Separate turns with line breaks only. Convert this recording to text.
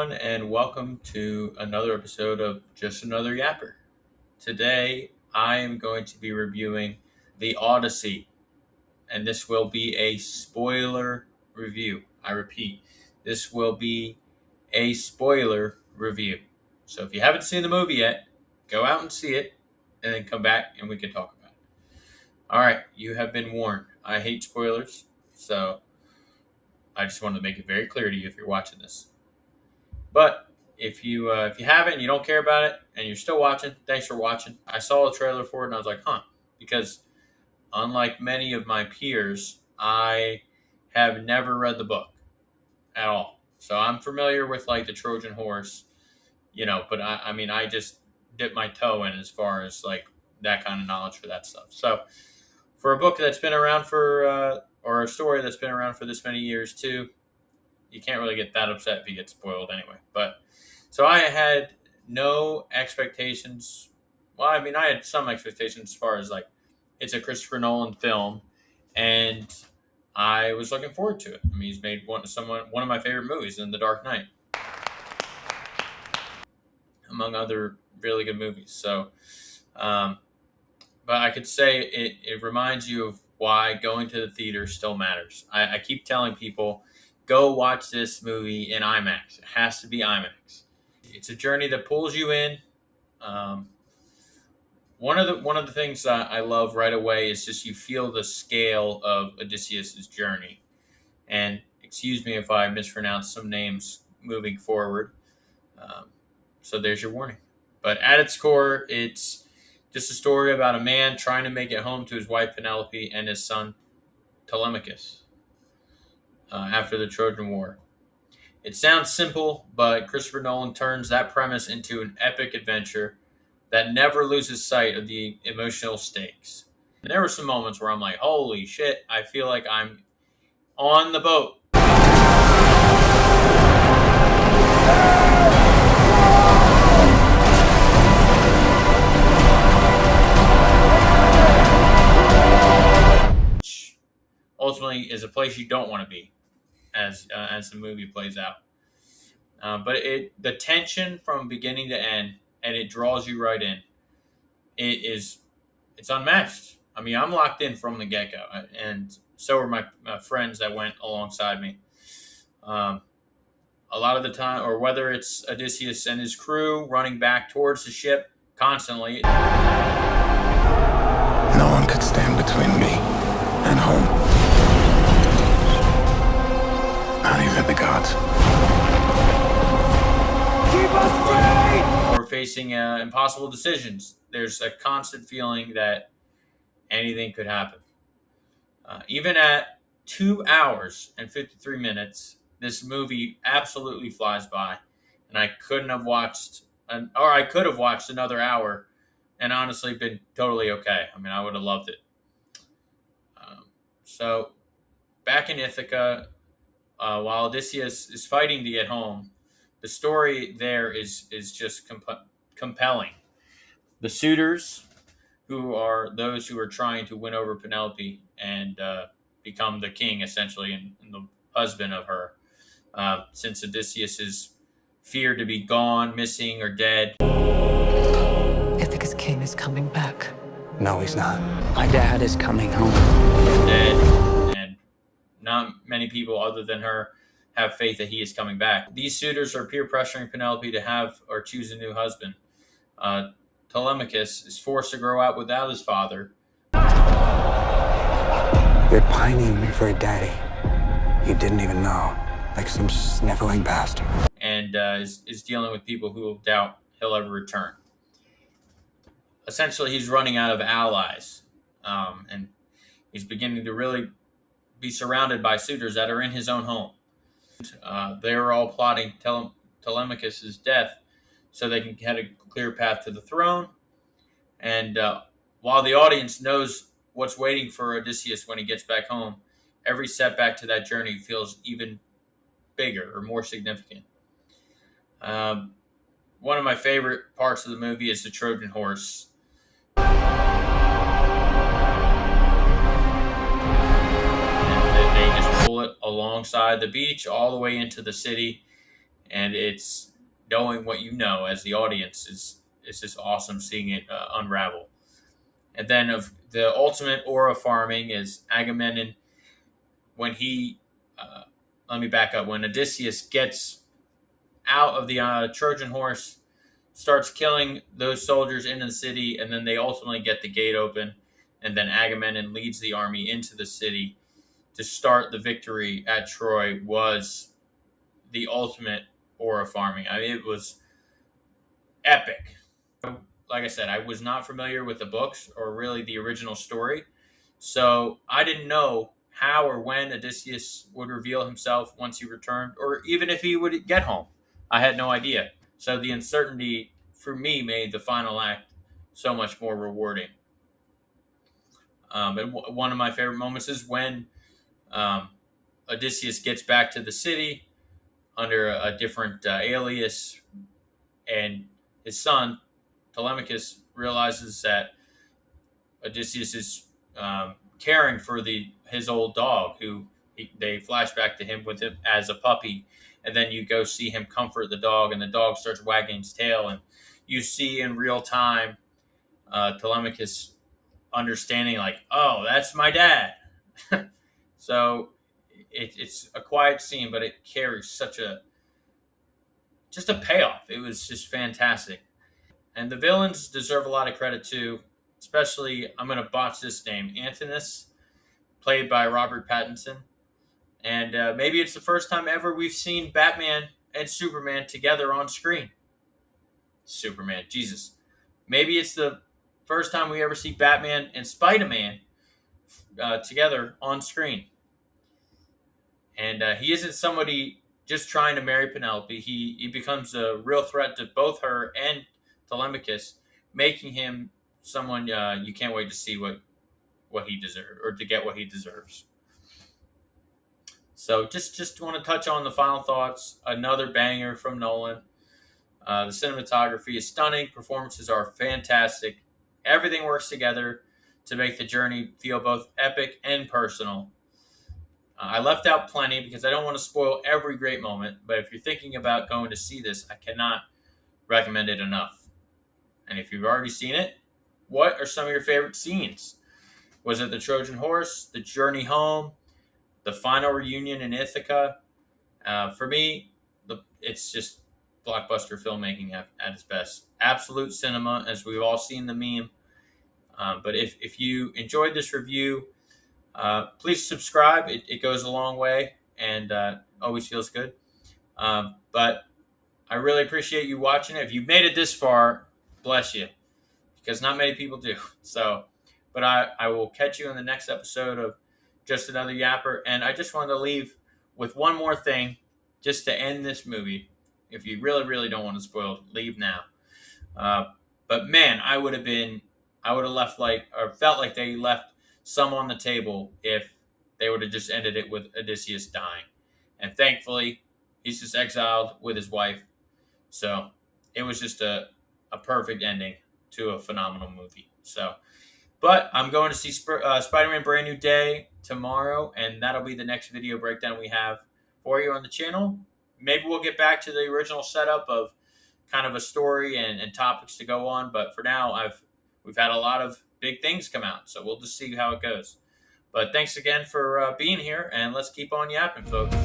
everyone, and welcome to another episode of Just Another Yapper. Today, I am going to be reviewing the Odyssey, and this will be a spoiler review. I repeat, this will be a spoiler review. So if you haven't seen the movie yet, go out and see it, and then come back and we can talk about it. All right, you have been warned. I hate spoilers, so I just wanted to make it very clear to you if you're watching this. But if you haven't and you don't care about it and you're still watching, thanks for watching. I saw a trailer for it and I was like, because unlike many of my peers, I have never read the book at all. So I'm familiar with like the Trojan horse, but I just dip my toe in as far as like that kind of knowledge for that stuff. So for a book that's been around or a story that's been around for this many years too, you can't really get that upset if you get spoiled anyway. But so I had no expectations. Well, I had some expectations as far as like it's a Christopher Nolan film, and I was looking forward to it. He's made one of my favorite movies, in The Dark Knight, among other really good movies. So, but I could say it reminds you of why going to the theater still matters. I keep telling people, go watch this movie in IMAX. It has to be IMAX. It's a journey that pulls you in. One of the things that I love right away is just you feel the scale of Odysseus' journey. And excuse me if I mispronounce some names moving forward. So there's your warning. But at its core, it's just a story about a man trying to make it home to his wife Penelope and his son Telemachus. After the Trojan War. It sounds simple, but Christopher Nolan turns that premise into an epic adventure that never loses sight of the emotional stakes. And there were some moments where I'm like, holy shit, I feel like I'm on the boat. Which ultimately is a place you don't want to be as the movie plays out. But the tension from beginning to end, and it draws you right in. It's unmatched. I'm locked in from the get-go, and so are my friends that went alongside me. A lot of the time, or whether it's Odysseus and his crew running back towards the ship constantly.
No one could stand between me and home. Not even the gods.
Keep us free!
Or facing impossible decisions. There's a constant feeling that anything could happen. Even at 2 hours and 53 minutes, this movie absolutely flies by. And I could have watched another hour and honestly been totally okay. I would have loved it. So back in Ithaca, while Odysseus is fighting to get home, the story there is just compelling. The suitors, who are those who are trying to win over Penelope and become the king, essentially, and the husband of her, since Odysseus is feared to be gone, missing, or dead.
Ithaca's king is coming back.
No, he's not.
My dad is coming home.
Dead, and not many people other than her have faith that he is coming back. These suitors are peer pressuring Penelope to have or choose a new husband. Telemachus is forced to grow up without his father.
You're pining for a daddy you didn't even know, like some sniveling bastard.
And is dealing with people who will doubt he'll ever return. Essentially, he's running out of allies, and he's beginning to really be surrounded by suitors that are in his own home. They're all plotting Telemachus' death so they can get a clear path to the throne. And while the audience knows what's waiting for Odysseus when he gets back home, every setback to that journey feels even bigger or more significant. One of my favorite parts of the movie is the Trojan horse. And they just pull it alongside the beach all the way into the city. and it's knowing what you know as the audience is it's just awesome seeing it unravel. And then of the ultimate aura farming is Agamemnon when he let me back up, when Odysseus gets out of the Trojan horse, starts killing those soldiers in the city, and then they ultimately get the gate open, and then Agamemnon leads the army into the city to start the victory at Troy, was the ultimate aura farming. I mean, it was epic. Like I said, I was not familiar with the books or really the original story, so I didn't know how or when Odysseus would reveal himself once he returned, or even if he would get home. I had no idea. So the uncertainty for me made the final act so much more rewarding. And one of my favorite moments is when um, Odysseus gets back to the city under a different alias, and his son Telemachus realizes that Odysseus is caring for his old dog, who they flash back to him with him as a puppy, and then you go see him comfort the dog, and the dog starts wagging its tail, and you see in real time Telemachus understanding, like, oh, that's my dad. So it's a quiet scene, but it carries such a just a payoff. It was just fantastic. And the villains deserve a lot of credit too, especially, I'm going to botch this name, Antinous, played by Robert Pattinson. And maybe it's the first time ever we've seen Batman and Superman together on screen. Superman, Jesus. Maybe it's the first time we ever see Batman and Spider-Man together on screen. And he isn't somebody just trying to marry Penelope. He becomes a real threat to both her and Telemachus, making him someone you can't wait to see what he deserves, or to get what he deserves. So just want to touch on the final thoughts. Another banger from Nolan. The cinematography is stunning. Performances are fantastic. Everything works together to make the journey feel both epic and personal. I left out plenty because I don't want to spoil every great moment, but if you're thinking about going to see this, I cannot recommend it enough. And if you've already seen it, what are some of your favorite scenes? Was it the Trojan horse, the journey home, the final reunion in Ithaca? For me, it's just blockbuster filmmaking at its best. Absolute cinema, as we've all seen the meme. But if you enjoyed this review, please subscribe. It goes a long way, and always feels good. But I really appreciate you watching it. If you've made it this far, bless you, because not many people do. So, but I will catch you in the next episode of Just Another Yapper. And I just wanted to leave with one more thing just to end this movie. If you really, really don't want to spoil, leave now. But man, I would have left or felt like they left some on the table if they would have just ended it with Odysseus dying. And thankfully, he's just exiled with his wife. So it was just a perfect ending to a phenomenal movie. So, but I'm going to see Spider-Man Brand New Day tomorrow, and that'll be the next video breakdown we have for you on the channel. Maybe we'll get back to the original setup of kind of a story and topics to go on, but for now, we've had a lot of big things come out, so we'll just see how it goes. But thanks again for being here, and let's keep on yapping, folks.